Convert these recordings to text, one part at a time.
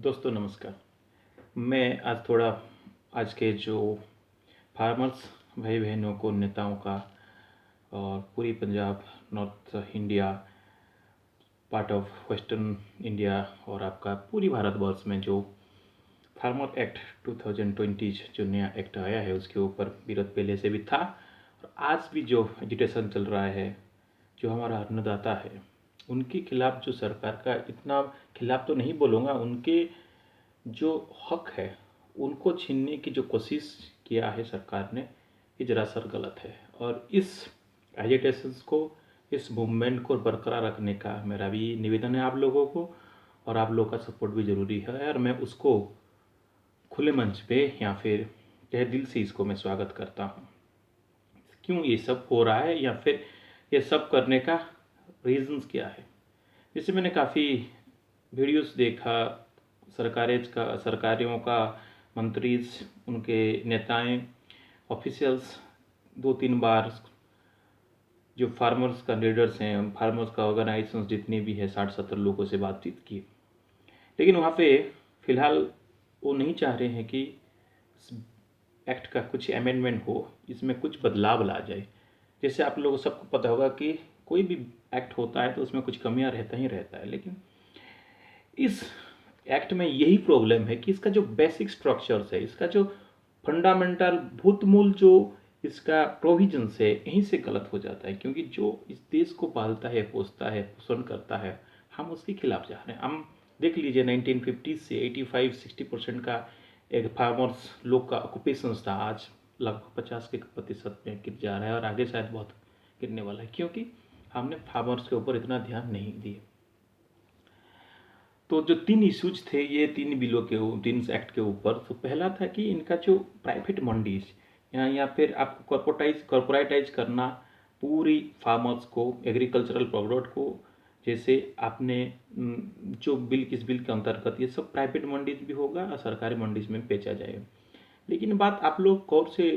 दोस्तों नमस्कार। मैं आज थोड़ा आज के जो फार्मर्स भाई बहनों को, नेताओं का और पूरी Punjab, north India, part of western India और आपका पूरी भारतवर्ष में जो फार्मर एक्ट 2020 जो नया एक्ट आया है उसके ऊपर विरोध पहले से भी था और आज भी जो एजिटेशन चल रहा है। जो हमारा अन्नदाता है उनके खिलाफ जो सरकार का, इतना खिलाफ तो नहीं बोलूँगा, उनके जो हक है उनको छीनने की जो कोशिश किया है सरकार ने, ये सरासर गलत है। और इस एजिटेशंस को, इस मूवमेंट को बरकरार रखने का मेरा भी निवेदन है आप लोगों को, और आप लोगों का सपोर्ट भी ज़रूरी है। और मैं उसको खुले मंच पे या फिर तहे दिल से इसको मैं स्वागत करता हूँ। क्यों ये सब हो रहा है या फिर ये सब करने का रीजंस क्या है। जैसे मैंने काफ़ी वीडियोस देखा, सरकारियों का, मंत्रीज, उनके नेताएं, ऑफिशियल्स 2-3 बार जो फार्मर्स का लीडर्स हैं, फार्मर्स का ऑर्गेनाइजेशंस जितने भी है, 60-70 लोगों से बातचीत की। लेकिन वहाँ पे फ़िलहाल वो नहीं चाह रहे हैं कि इस एक्ट का कुछ अमेंडमेंट हो, इसमें कुछ बदलाव ला जाए। जैसे आप लोगों को सबको पता होगा कि कोई भी एक्ट होता है तो उसमें कुछ कमियां रहता ही रहता है, लेकिन इस एक्ट में यही प्रॉब्लम है कि इसका जो बेसिक स्ट्रक्चर्स है, इसका जो फंडामेंटल भूतमूल जो इसका प्रोविजंस है, यहीं से गलत हो जाता है। क्योंकि जो इस देश को पालता है, पोसता है, पोषण करता है, हम उसके खिलाफ जा रहे हैं। हम देख लीजिए 1950 से 85-60% का एक फार्मर्स लोग का ऑक्यूपेशन था, आज लगभग 50% में गिर जा रहा है और आगे शायद बहुत गिरने वाला है, क्योंकि हमने फार्मर्स के ऊपर इतना ध्यान नहीं दिया। तो जो 3 इश्यूज थे ये 3 बिलों के, 3 एक्ट के ऊपर, तो पहला था कि इनका जो प्राइवेट मंडीज या फिर आपको कॉर्पोरेटाइज करना पूरी फार्मर्स को, एग्रीकल्चरल प्रोडक्ट को। जैसे आपने जो बिल, किस बिल के अंतर्गत ये सब प्राइवेट मंडीज भी होगा और सरकारी मंडीज में बेचा जाएगा। लेकिन बात आप लोग गौर से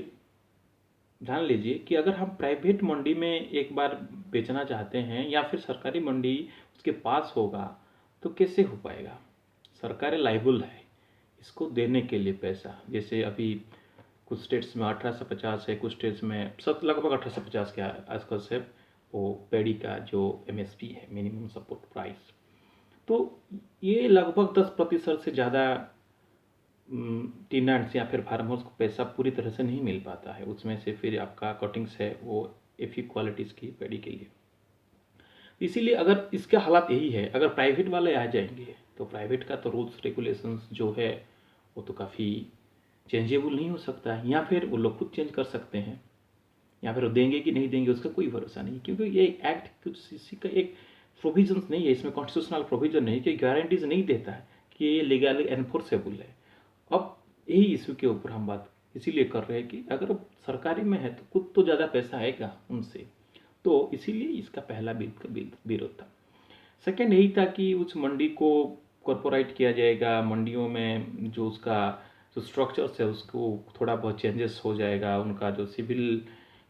ध्यान लीजिए कि अगर हम प्राइवेट मंडी में एक बार बेचना चाहते हैं या फिर सरकारी मंडी उसके पास होगा तो कैसे हो पाएगा। सरकार लाइबल है इसको देने के लिए पैसा। जैसे अभी कुछ स्टेट्स में 1850 है, कुछ स्टेट्स में सब लगभग 1850 के आसपास है वो पैडी का जो MSP है, मिनिमम सपोर्ट प्राइस। तो ये लगभग 10% से ज़्यादा टीनेंट्स या फिर फार्मर्स को पैसा पूरी तरह से नहीं मिल पाता है। उसमें से फिर आपका कटिंग्स है वो FE क्वालिटीज़ की पैडी के लिए। इसीलिए अगर इसका हालात यही है, अगर प्राइवेट वाले आ जाएंगे तो प्राइवेट का तो रूल्स रेगुलेशंस जो है वो तो काफ़ी चेंजेबल नहीं हो सकता है, या फिर वो लोग खुद चेंज कर सकते हैं, या फिर वो देंगे कि नहीं देंगे उसका कोई भरोसा नहीं। क्योंकि ये एक्ट कुछ इसी का एक प्रोविजंस नहीं है, इसमें कॉन्स्टिट्यूशनल प्रोविजन नहीं कि गारंटीज नहीं देता है कि ये लीगली एनफोर्सेबल है। अब यही इशू के ऊपर हम बात इसीलिए कर रहे हैं कि अगर सरकारी में है तो कुछ तो ज़्यादा पैसा आएगा उनसे, तो इसीलिए इसका पहला विरोध था। सेकेंड यही था कि उस मंडी को कॉर्पोरेट किया जाएगा, मंडियों में जो उसका जो स्ट्रक्चर्स है उसको थोड़ा बहुत चेंजेस हो जाएगा, उनका जो सिविल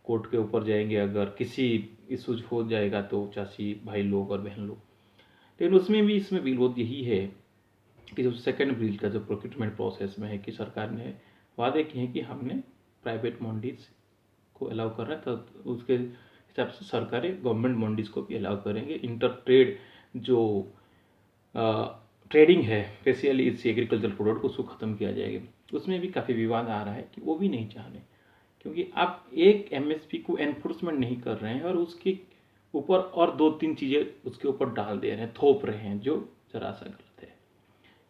कोर्ट के ऊपर जाएंगे अगर किसी इशूज हो जाएगा तो चाची भाई लोग और बहन लोग। लेकिन उसमें भी इसमें विरोध यही है कि जो सेकेंड बिल का जो प्रोक्यूरमेंट प्रोसेस में है कि सरकार ने वादे किए हैं कि हमने प्राइवेट मंडीज को अलाउ कर रहा है, तो उसके हिसाब से सरकारें गवर्नमेंट मंडीज को भी अलाउ करेंगे। इंटर ट्रेड जो ट्रेडिंग है स्पेशली इस एग्रीकल्चर प्रोडक्ट को, उसको ख़त्म किया जाएगा। उसमें भी काफ़ी विवाद आ रहा है कि वो भी नहीं चाह रहे, क्योंकि आप एक MSP को एनफोर्समेंट नहीं कर रहे हैं और उसके ऊपर और 2-3 चीज़ें उसके ऊपर डाल दे रहे हैं, थोप रहे हैं, जो जरा सा गलत है।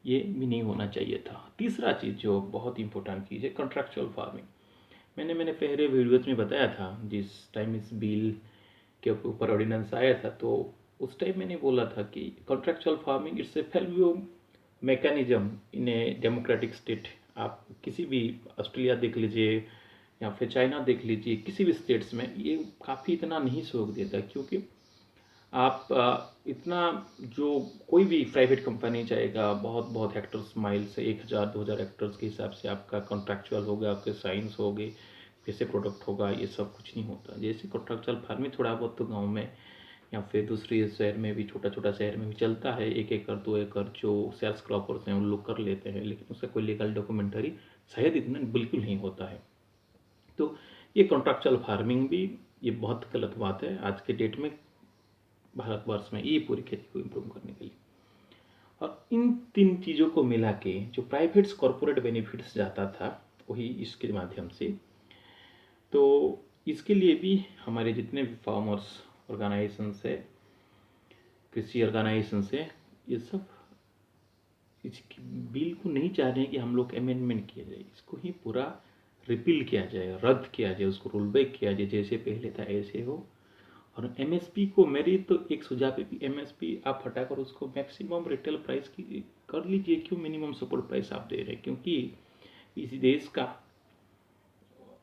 ये भी नहीं होना चाहिए था। तीसरा चीज़ जो बहुत इंपॉर्टेंट चीज़ है, कॉन्ट्रैक्चुअल फार्मिंग। मैंने पहले वीडियोज में बताया था, जिस टाइम इस बिल के ऊपर ऑर्डिनेंस आया था तो उस टाइम मैंने बोला था कि contractual farming it's a फेल्यू mechanism in a democratic state. आप किसी भी ऑस्ट्रेलिया देख लीजिए या फिर चाइना देख लीजिए, किसी भी स्टेट्स में ये काफ़ी इतना नहीं सहयोग देता, क्योंकि आप इतना जो कोई भी प्राइवेट कंपनी चाहेगा बहुत बहुत हेक्टर्स, माइल से 1000-2000 हेक्टर्स के हिसाब से आपका कॉन्ट्रैक्चुअल होगा, आपके साइंस हो गए, कैसे प्रोडक्ट होगा, ये सब कुछ नहीं होता। जैसे कॉन्ट्रैक्चुअल फार्मिंग थोड़ा बहुत तो गाँव में या फिर दूसरी शहर में भी, छोटा छोटा शहर में भी चलता है, 1 एकड़ 2 एकड़ जो सेल्स क्रॉपर्स हैं उन लोग कर लेते हैं, लेकिन उसका कोई लीगल डॉक्यूमेंटरी शायद इतना बिल्कुल नहीं होता है। तो ये कॉन्ट्रैक्चुअल फार्मिंग भी ये बहुत गलत बात है आज के डेट में भारतवर्ष में, ये पूरी खेती को इम्प्रूव करने के लिए। और इन 3 चीज़ों को मिला के जो प्राइवेट्स कॉरपोरेट बेनिफिट्स जाता था वही इसके माध्यम से। तो इसके लिए भी हमारे जितने भी फार्मर्स ऑर्गेनाइजेशंस है, कृषि ऑर्गेनाइजेशंस है, ये सब इस बिल को नहीं चाह रहे हैं कि हम लोग अमेंडमेंट किया जाए, इसको ही पूरा रिपील किया जाए, रद्द किया जाए, उसको रोल बैक किया जाए, जैसे पहले था ऐसे हो। और एमएसपी को, मेरी तो एक सुझाव है कि एमएसपी आप हटाकर उसको मैक्सिमम रिटेल प्राइस की कर लीजिए। क्यों मिनिमम सपोर्ट प्राइस आप दे रहे हैं? क्योंकि इस देश का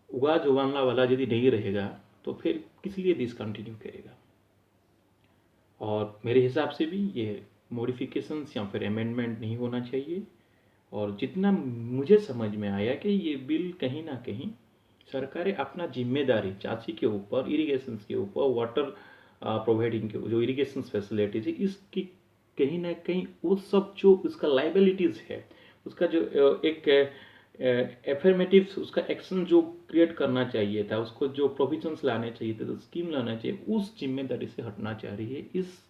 उगाने वाला यदि नहीं रहेगा तो फिर किस लिए देश कंटिन्यू करेगा। और मेरे हिसाब से भी ये मॉडिफिकेशंस या फिर अमेंडमेंट नहीं होना चाहिए। और जितना मुझे समझ में आया कि ये बिल कहीं ना कहीं सरकारें अपना जिम्मेदारी चाची के ऊपर, इरिगेशन के ऊपर, वाटर प्रोवाइडिंग के जो इरिगेशन फैसिलिटीज है, इसकी कहीं ना कहीं वो सब जो उसका लाइबिलिटीज़ है, उसका जो एक एफर्मेटिव उसका एक्शन जो क्रिएट करना चाहिए था, उसको जो प्रोविजंस लाने चाहिए थे, तो स्कीम लाना चाहिए, उस जिम्मेदारी से हटना चाह रही है इस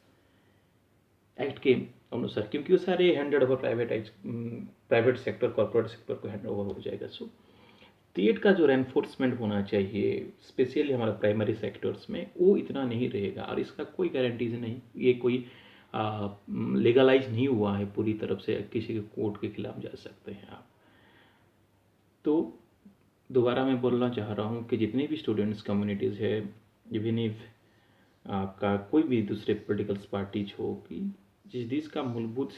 एक्ट के अनुसार। क्योंकि वो सारे handed over private sector, corporate sector को हैंड ओवर हो जाएगा। सो स्टेट का जो एनफोर्समेंट होना चाहिए स्पेशली हमारे प्राइमरी सेक्टर्स में, वो इतना नहीं रहेगा। और इसका कोई गारंटीज नहीं, ये कोई लीगलाइज नहीं हुआ है पूरी तरफ से, किसी के कोर्ट के खिलाफ जा सकते हैं आप। तो दोबारा मैं बोलना चाह रहा हूँ कि जितने भी स्टूडेंट्स कम्युनिटीज़ है, इवन इफ आपका कोई भी दूसरे पॉलिटिकल्स पार्टीज हो, कि जिस देश का मूलभूत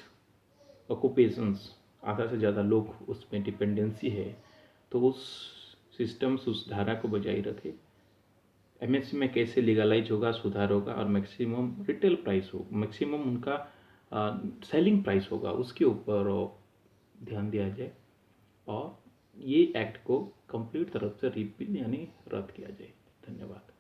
ऑक्यूपेशंस आधा से ज़्यादा लोग उसमें डिपेंडेंसी है, तो उस सिस्टम्स, उस धारा को बजाय रखे। एमएसपी में कैसे लीगलाइज होगा, सुधार होगा, और मैक्सिमम रिटेल प्राइस हो, मैक्सिमम उनका सेलिंग प्राइस होगा, उसके ऊपर ध्यान दिया जाए। और ये एक्ट को कंप्लीट तरफ से रिपील यानी रद्द किया जाए। धन्यवाद।